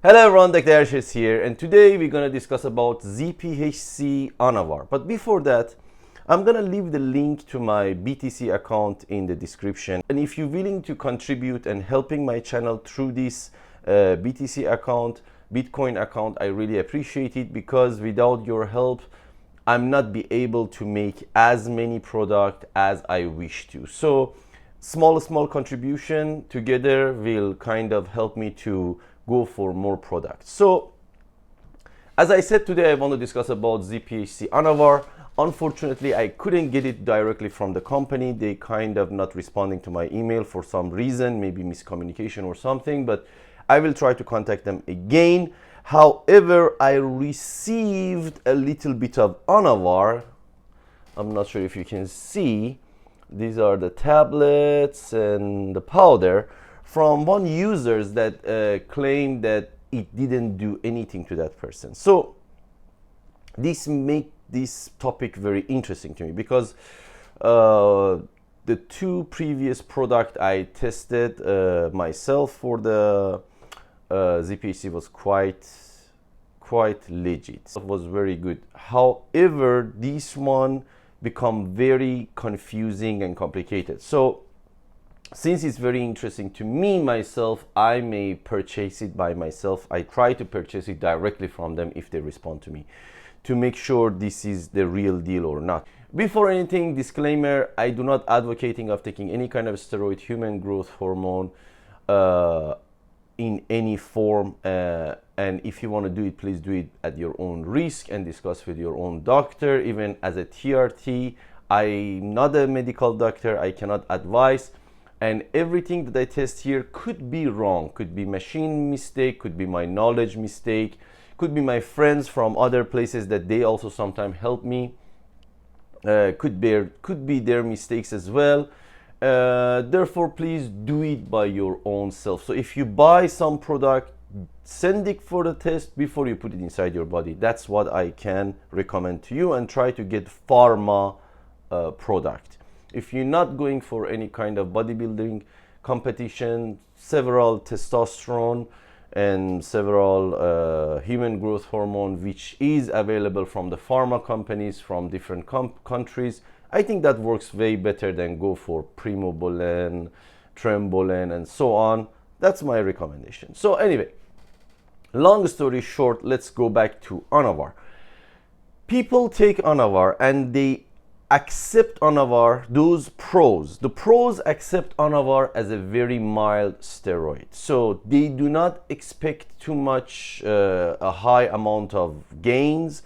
Hello everyone, Dr. Ashes here, and today we're going to discuss about ZPHC ANAVAR. But before that, I'm going to leave the link to my BTC account in the description. And if you're willing to contribute and helping my channel through this BTC account, Bitcoin account, I really appreciate it, because without your help, I'm not be able to make as many products as I wish to. So small contribution together will kind of help me to go for more products. So as I said, today I want to discuss about ZPHC ANAVAR. Unfortunately, I couldn't get it directly from the company. They kind of not responding to my email for some reason, maybe miscommunication or something, but I will try to contact them again. However, I received a little bit of ANAVAR. I'm not sure if you can see. These are the tablets and the powder from one users that claimed that it didn't do anything to that person. So this make this topic very interesting to me, because the two previous product I tested myself for the ZPHC was quite legit. It was very good. However, this one become very confusing and complicated. So since it's very interesting to me myself, I may purchase it by myself. I try to purchase it directly from them if they respond to me, to make sure this is the real deal or not. Before anything, disclaimer, I do not advocating of taking any kind of steroid, human growth hormone in any form. And if you want to do it, please do it at your own risk and discuss with your own doctor. Even as a TRT, I'm not a medical doctor, I cannot advise. And everything that I test here could be wrong, could be machine mistake, could be my knowledge mistake, could be my friends from other places that they also sometimes help me. Could be their mistakes as well. Therefore, please do it by your own self. So if you buy some product, send it for the test before you put it inside your body. That's what I can recommend to you, and try to get Pharma product. If you're not going for any kind of bodybuilding competition, several testosterone and several human growth hormone, which is available from the pharma companies from different countries, I think that works way better than go for primobolan, trembolan, and so on. That's my recommendation. So anyway, long story short, let's go back to ANAVAR. People take ANAVAR and they accept ANAVAR, the pros accept ANAVAR as a very mild steroid. So they do not expect too much, a high amount of gains.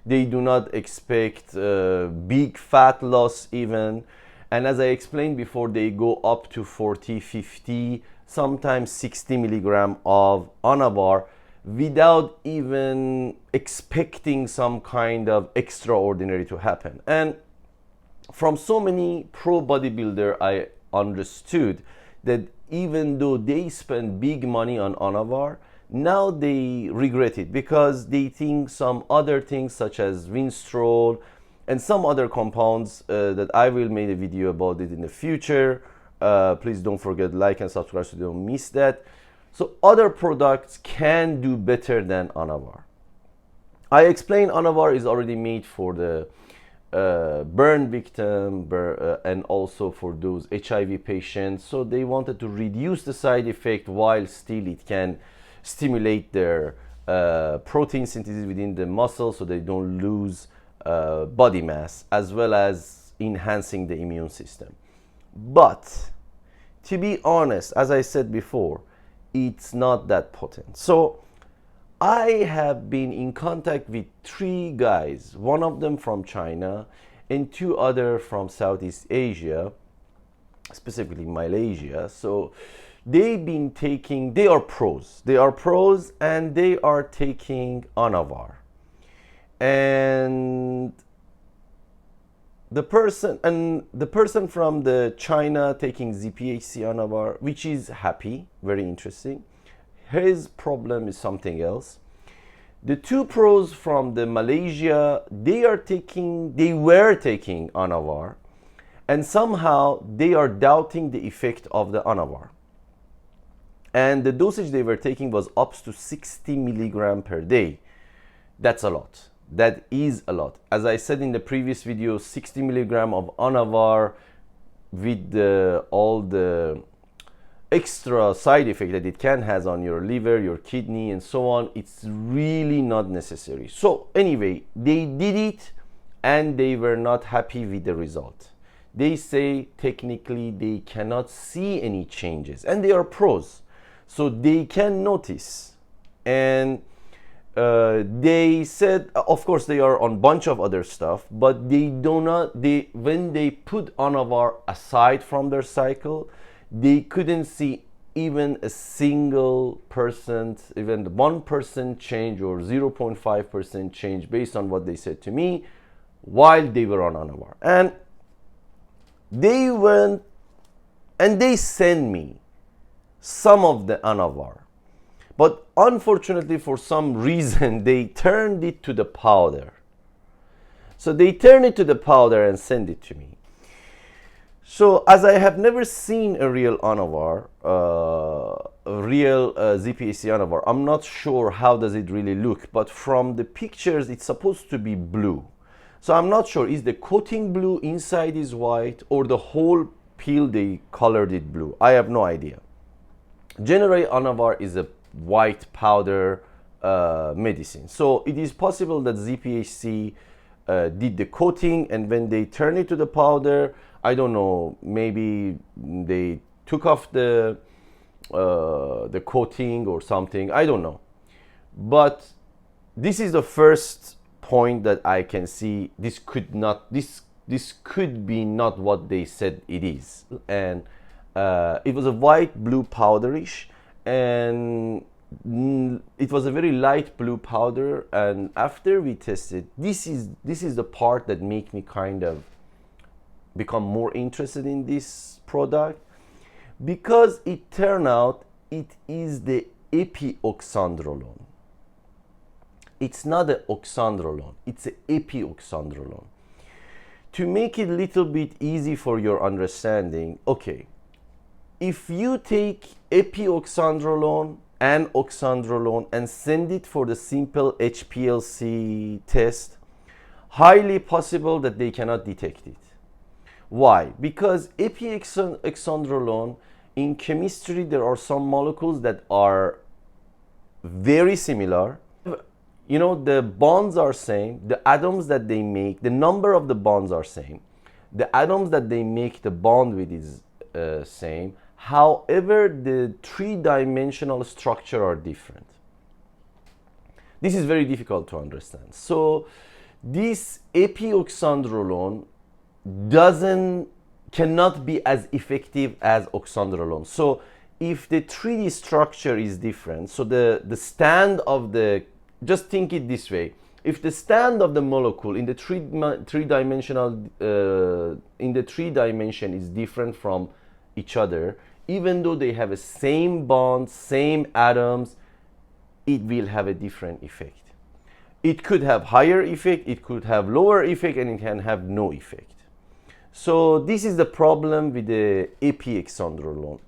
They do not expect big fat loss even. And as I explained before, they go up to 40, 50, sometimes 60 milligram of ANAVAR without even expecting some kind of extraordinary to happen. And from so many pro bodybuilder, I understood that even though they spend big money on ANAVAR, now they regret it, because they think some other things such as Winstrol and some other compounds that I will make a video about it in the future. Please don't forget like and subscribe so you don't miss that. So other products can do better than ANAVAR. I explained ANAVAR is already made for the burn victim and also for those HIV patients. So they wanted to reduce the side effect while still it can stimulate their protein synthesis within the muscle, so they don't lose body mass, as well as enhancing the immune system. But to be honest, as I said before, it's not that potent. So I have been in contact with 3 guys, one of them from China and 2 other from Southeast Asia, specifically Malaysia. So they've been taking, they are pros and they are taking ANAVAR. And the person from the China taking ZPHC ANAVAR, which is happy, very interesting. His problem is something else. The 2 pros from the Malaysia, they were taking ANAVAR, and somehow they are doubting the effect of the ANAVAR. and the dosage they were taking was up to 60 milligram per day. That's a lot. That is a lot. As I said in the previous video, 60 milligram of ANAVAR with all the extra side effect that it can has on your liver, your kidney, and so on, it's really not necessary. So anyway, they did it and they were not happy with the result. They say technically they cannot see any changes, and they are pros, so they can notice. And they said, of course, they are on bunch of other stuff, but they do not. When they put ANAVAR aside from their cycle, they couldn't see even a single percent, even the 1% change or 0.5% change based on what they said to me while they were on ANAVAR. And they went and they sent me some of the ANAVAR, but unfortunately for some reason they turned it to the powder. So they turned it to the powder and sent it to me. So as I have never seen a real ANAVAR, a real ZPHC ANAVAR, I'm not sure how does it really look, but from the pictures it's supposed to be blue. So I'm not sure, is the coating blue, inside is white, or the whole pill they colored it blue? I have no idea. Generally ANAVAR is a white powder medicine. So it is possible that ZPHC did the coating, and when they turn it to the powder, I don't know, maybe they took off the coating or something, I don't know. But this is the first point that I can see this could be not what they said it is. And it was a white blue powderish, and it was a very light blue powder. And after we tested, this is the part that make me kind of become more interested in this product, because it turned out it is the epioxandrolone. It's not the oxandrolone, it's a epioxandrolone. To make it a little bit easy for your understanding, okay, if you take epioxandrolone and oxandrolone and send it for the simple HPLC test, highly possible that they cannot detect it. Why? Because epioxandrolone, in chemistry there are some molecules that are very similar. You know, the bonds are same, the atoms that they make, the number of the bonds are same, the atoms that they make the bond with is same. However, the three-dimensional structure are different. This is very difficult to understand. So this epioxandrolone cannot be as effective as oxandrolone. So if the 3D structure is different, so the stand of the, just think it this way, if the stand of the molecule in the three dimension is different from each other, even though they have the same bonds, same atoms, it will have a different effect. It could have higher effect, it could have lower effect, and it can have no effect. So this is the problem with the epioxandrolone,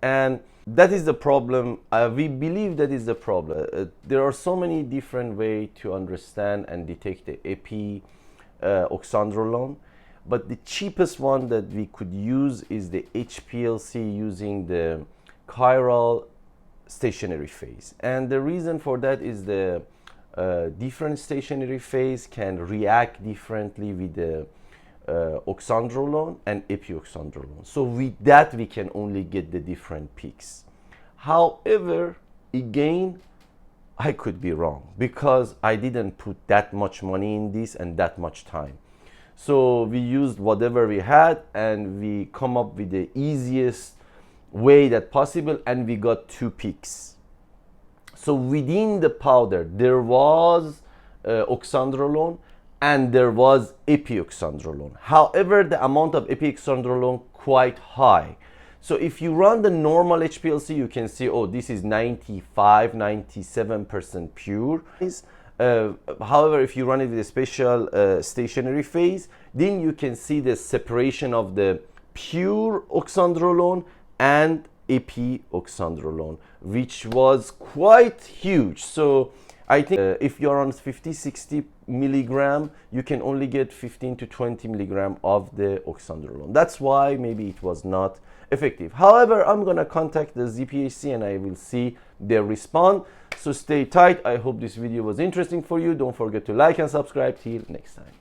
and that is the problem. We believe that is the problem. There are so many different ways to understand and detect the epioxandrolone, but the cheapest one that we could use is the HPLC using the chiral stationary phase. And the reason for that is the different stationary phase can react differently with the oxandrolone and epioxandrolone. So with that we can only get the different peaks. However, again, I could be wrong because I didn't put that much money in this and that much time. So we used whatever we had and we come up with the easiest way that possible, and we got 2 peaks. So within the powder there was oxandrolone and there was epioxandrolone. However, the amount of epioxandrolone quite high. So if you run the normal HPLC, you can see, oh, this is 95-97% pure. However, if you run it with a special stationary phase, then you can see the separation of the pure oxandrolone and epioxandrolone, which was quite huge. So I think if you're on 50-60 milligram, you can only get 15 to 20 milligram of the oxandrolone. That's why maybe it was not effective. However, I'm gonna contact the ZPHC and I will see their response. So stay tight. I hope this video was interesting for you. Don't forget to like and subscribe. Till next time.